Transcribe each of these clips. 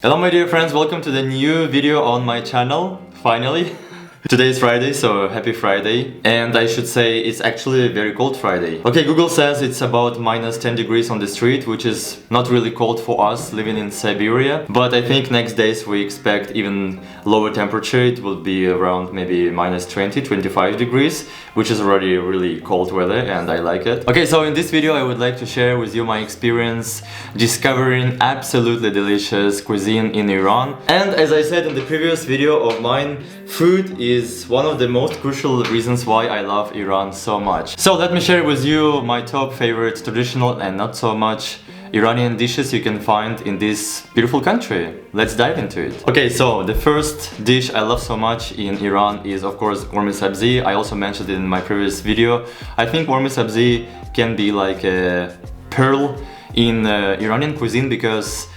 Hello my dear friends, welcome to the new video on my channel, finally. Today is Friday, so happy Friday. And I should say it's actually a very cold Friday. Okay, Google says it's about minus 10 degrees on the street, which is not really cold for us living in Siberia. But I think next days we expect even lower temperature. It will be around maybe minus 20, 25 degrees, which is already really cold weather and I like it. Okay, so in this video I would like to share with you my experience discovering absolutely delicious cuisine in Iran. And as I said in the previous video of mine, food is one of the most crucial reasons why I love Iran so much. So let me share with you my top favorite traditional and not so much Iranian dishes you can find in this beautiful country. Let's dive into it. Okay, so the first dish I love so much in Iran is of course warmi sabzi. I also mentioned it in my previous video. I think warmi sabzi can be like a pearl in Iranian cuisine because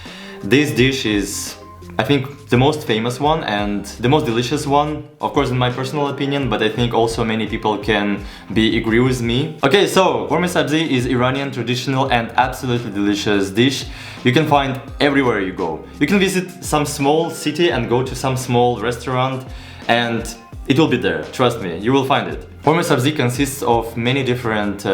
this dish is, I think, the most famous one and the most delicious one, of course in my personal opinion, but I think also many people can agree with me. Okay, so warmi sabzi is Iranian traditional and absolutely delicious dish you can find everywhere you go. You can visit some small city and go to some small restaurant and it will be there, trust me, you will find it. Warmi sabzi consists of many different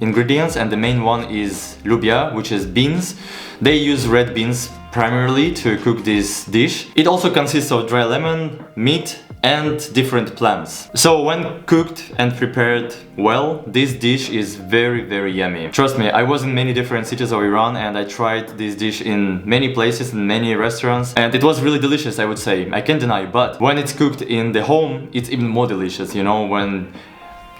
ingredients and the main one is lubia, which is beans. They use red beans primarily to cook this dish. It also consists of dry lemon, meat and different plants. So when cooked and prepared well, this dish is very yummy. Trust me, I was in many different cities of Iran and I tried this dish in many places, in many restaurants, and it was really delicious, I would say. I can't deny, but when it's cooked in the home, it's even more delicious, you know, when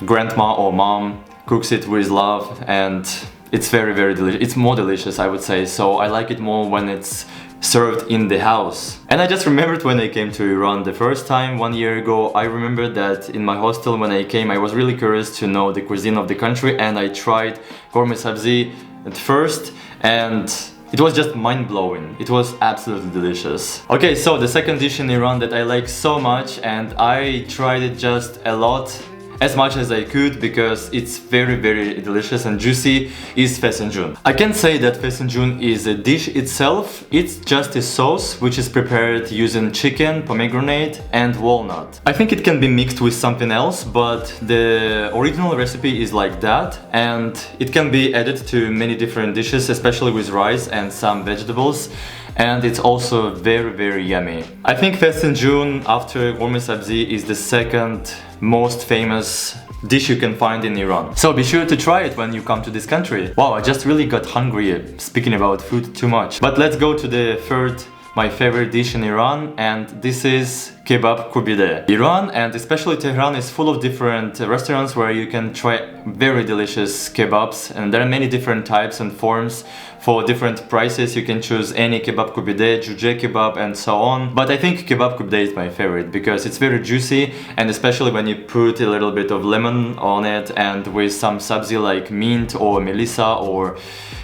grandma or mom cooks it with love, and it's very delicious. It's more delicious, I would say, so I like it more when it's served in the house. And I just remembered when I came to Iran the first time 1 year ago, I remember that in my hostel when I came, I was really curious to know the cuisine of the country and I tried warmi sabzi at first and it was just mind-blowing. It was absolutely delicious. Okay, so the second dish in Iran that I like so much and I tried it just a lot, as much as I could because it's very delicious and juicy, is fesenjoon. I can say that fesenjoon is a dish itself. It's just a sauce which is prepared using chicken, pomegranate and walnut. I think it can be mixed with something else, but the original recipe is like that and it can be added to many different dishes, especially with rice and some vegetables. And it's also very yummy. I think fesenjoon after warmi sabzi is the second most famous dish you can find in Iran. So be sure to try it when you come to this country. Wow, I just really got hungry speaking about food too much. But let's go to the third, my favorite dish in Iran, and this is kebab kubide. Iran and especially Tehran is full of different restaurants where you can try very delicious kebabs, and there are many different types and forms for different prices. You can choose any kebab kubide, juje kebab and so on. But I think kebab kubide is my favorite because it's very juicy, and especially when you put a little bit of lemon on it and with some sabzi like mint or melissa, or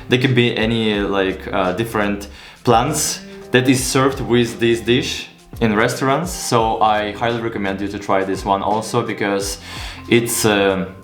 there could be any like different plants that is served with this dish in restaurants. So I highly recommend you to try this one also because it's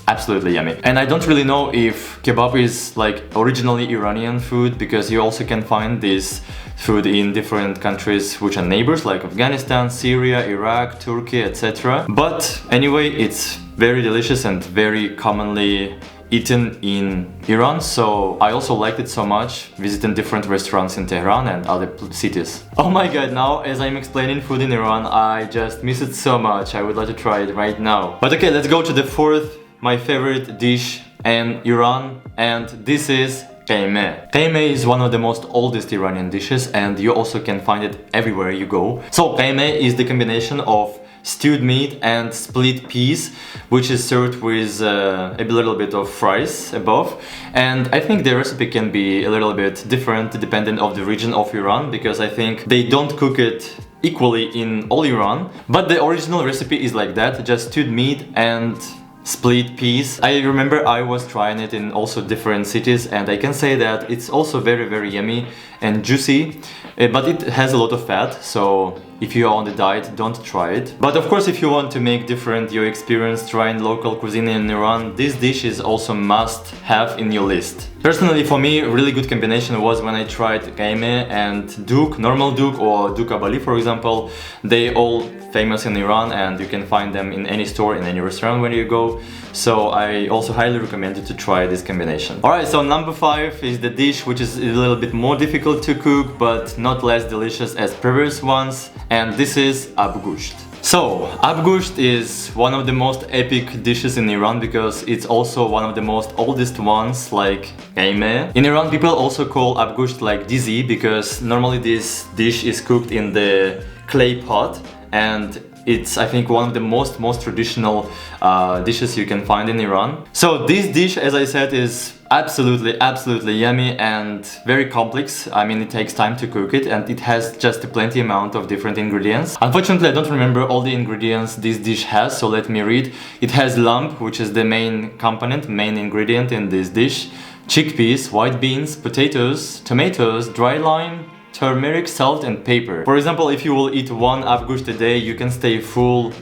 absolutely yummy. And I don't really know if kebab is like originally Iranian food because you also can find this food in different countries which are neighbors like Afghanistan, Syria, Iraq, Turkey, etc. But anyway, it's very delicious and very commonly eaten in Iran, so I also liked it so much visiting different restaurants in Tehran and other cities. Oh my god, now as I'm explaining food in Iran, I just miss it so much. I would like to try it right now. But okay, let's go to the fourth, my favorite dish in Iran, and this is Qeymeh. Qeymeh is one of the most oldest Iranian dishes and you also can find it everywhere you go. So Qeymeh is the combination of stewed meat and split peas, which is served with a little bit of fries above. And I think the recipe can be a little bit different depending on the region of Iran, because I think they don't cook it equally in all Iran. But the original recipe is like that, just stewed meat and split peas. I remember I was trying it in also different cities and I can say that it's also very yummy and juicy, but it has a lot of fat, so if you are on the diet, don't try it. But of course, if you want to make different your experience trying local cuisine in Iran, this dish is also must have in your list. Personally, for me, a really good combination was when I tried gaime and douk, normal douk or douk abali, for example. They all famous in Iran and you can find them in any store, in any restaurant when you go. So I also highly recommend you to try this combination. Alright, so number 5 is the dish which is a little bit more difficult to cook but not less delicious as previous ones, and this is abgusht. So, abgusht is one of the most epic dishes in Iran because it's also one of the most oldest ones, like gaime. In Iran, people also call abgusht like dizi because normally this dish is cooked in the clay pot, and it's, I think, one of the most traditional dishes you can find in Iran. So this dish, as I said, is absolutely yummy and very complex. I mean, it takes time to cook it and it has just a plenty amount of different ingredients. Unfortunately, I don't remember all the ingredients this dish has, so let me read. It has lamb, which is the main component, main ingredient in this dish, chickpeas, white beans, potatoes, tomatoes, dry lime, turmeric, salt and pepper. For example, if you will eat one abgusht a day, you can stay full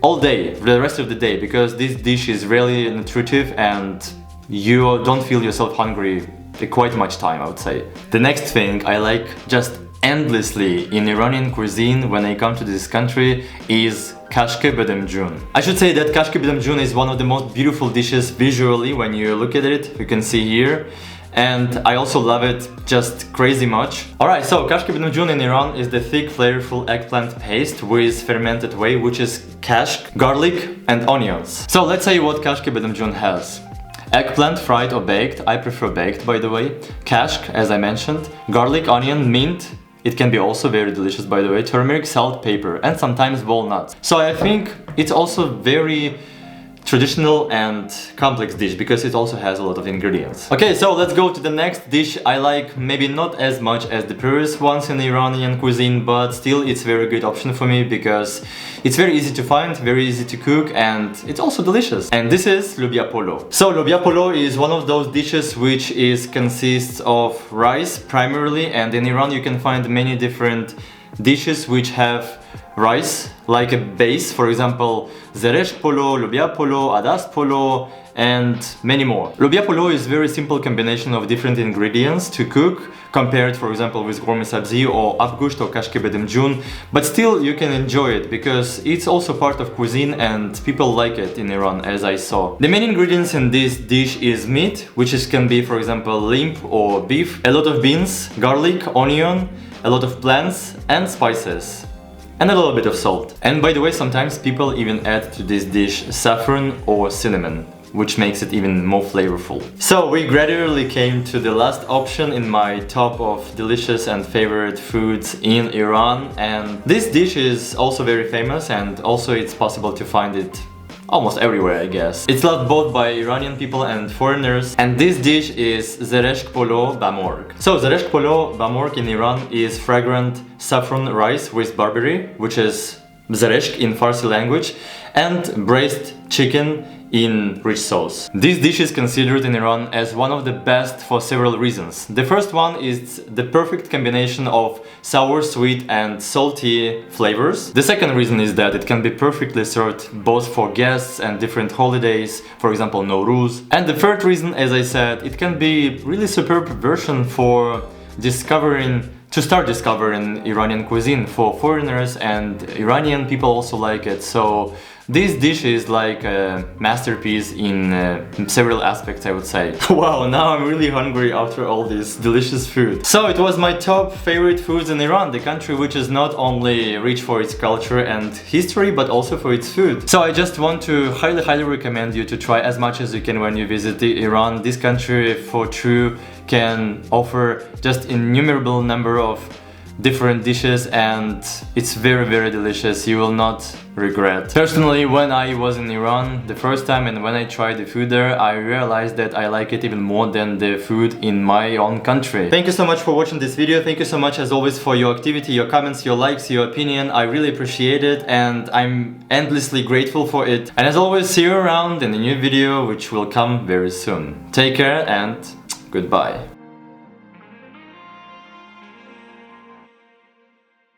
all day, for the rest of the day, because this dish is really nutritive and you don't feel yourself hungry quite much time, I would say. The next thing I like just endlessly in Iranian cuisine when I come to this country is kashke badamjun. I should say that kashke badamjun is one of the most beautiful dishes visually when you look at it, you can see here. And I also love it just crazy much. Alright, so kashke badamjun in Iran is the thick, flavorful eggplant paste with fermented whey, which is kashk, garlic and onions. So let's say what kashke badamjun has. Eggplant, fried or baked, I prefer baked by the way. Kashk, as I mentioned. Garlic, onion, mint. It can be also very delicious by the way. Turmeric, salt, pepper and sometimes walnuts. So I think it's also very traditional and complex dish because it also has a lot of ingredients. Okay, so let's go to the next dish. I like maybe not as much as the previous ones in Iranian cuisine, but still it's a very good option for me because it's very easy to find, very easy to cook, and it's also delicious. And this is lobia polo. So lobia polo is one of those dishes which consists of rice primarily, and in Iran you can find many different dishes which have rice like a base, for example zeresh polo, lobia polo, adast polo and many more. Lobia polo is a very simple combination of different ingredients to cook compared for example with ghormeh sabzi or abgusht or kashke badamjun, but still you can enjoy it because it's also part of cuisine and people like it in Iran, as I saw. The main ingredients in this dish is meat, which can be for example lamb or beef, a lot of beans, garlic, onion, a lot of plants and spices, and a little bit of salt. And by the way, sometimes people even add to this dish saffron or cinnamon, which makes it even more flavorful. So we gradually came to the last option in my top of delicious and favorite foods in Iran, and this dish is also very famous and also it's possible to find it almost everywhere, I guess. It's loved both by Iranian people and foreigners, and this dish is zereshk polo bamorg. So zereshk polo bamorg in Iran is fragrant saffron rice with barberry, which is zereshk in Farsi language, and braised chicken in rich sauce. This dish is considered in Iran as one of the best for several reasons. The first one is the perfect combination of sour, sweet and salty flavors. The second reason is that it can be perfectly served both for guests and different holidays, for example Nowruz. And the third reason, as I said, it can be really superb version for to start discovering Iranian cuisine for foreigners, and Iranian people also like it. So this dish is like a masterpiece in several aspects, I would say. Wow, now I'm really hungry after all this delicious food. So it was my top favorite foods in Iran, the country which is not only rich for its culture and history, but also for its food. So I just want to highly recommend you to try as much as you can when you visit Iran. This country for true can offer just innumerable number of different dishes and it's very delicious. You will not regret. Personally, when I was in Iran the first time and when I tried the food there, I realized that I like it even more than the food in my own country. Thank you so much for watching this video. Thank you so much as always for your activity, your comments, your likes, your opinion. I really appreciate it and I'm endlessly grateful for it. And as always, see you around in a new video which will come very soon. Take care and goodbye.